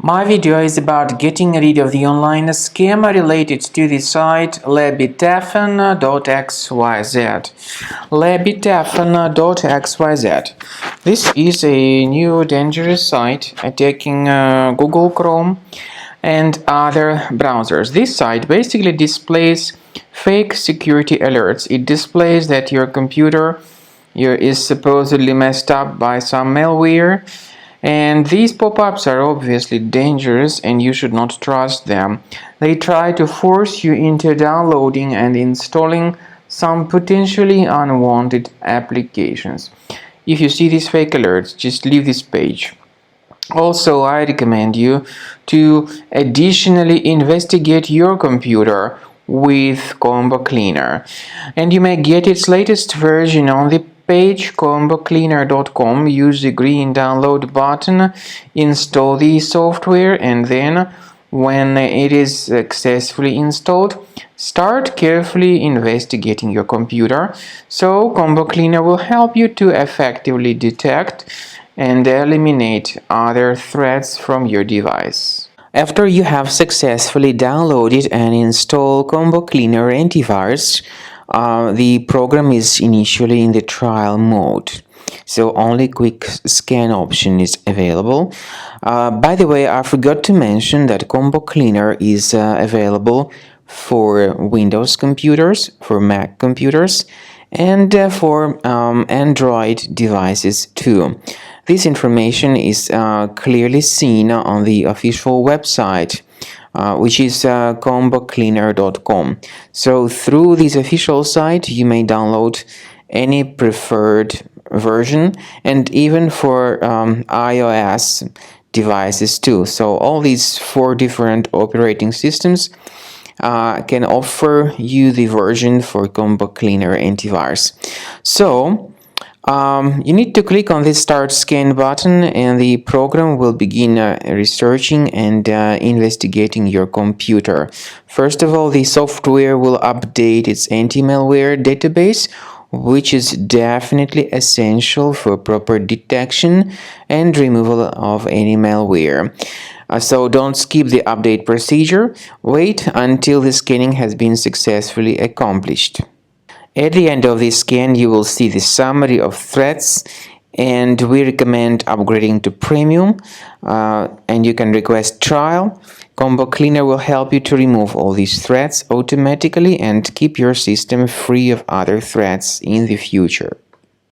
My video is about getting rid of the online scam related to the site Labitafen.xyz. Labitafen.xyz. This is a new dangerous site attacking Google Chrome and other browsers. This site basically displays fake security alerts. It displays that your computer is supposedly messed up by some malware, and these pop-ups are obviously dangerous and you should not trust them. They try to force you into downloading and installing some potentially unwanted applications. If you see these fake alerts, just leave this page. Also, I recommend you to additionally investigate your computer with Combo Cleaner, and you may get its latest version on the page combocleaner.com. Use the green download button, install the software, and then when it is successfully installed, start carefully investigating your computer. So Combo Cleaner will help you to effectively detect and eliminate other threats from your device. After you have successfully downloaded and installed Combo Cleaner antivirus, the program is initially in the trial mode, so only quick scan option is available. By the way, I forgot to mention that Combo Cleaner is available for Windows computers, for Mac computers, and for Android devices too. This information is clearly seen on the official website, which is combocleaner.com. So through this official site, you may download any preferred version, and even for iOS devices too. So all these 4 different operating systems can offer you the version for Combo Cleaner antivirus. So you need to click on the Start Scan button, and the program will begin researching and investigating your computer. First of all, the software will update its anti-malware database, which is definitely essential for proper detection and removal of any malware. So don't skip the update procedure. Wait until the scanning has been successfully accomplished. At the end of the scan, you will see the summary of threats, and we recommend upgrading to Premium, and you can request trial. Combo Cleaner will help you to remove all these threats automatically and keep your system free of other threats in the future.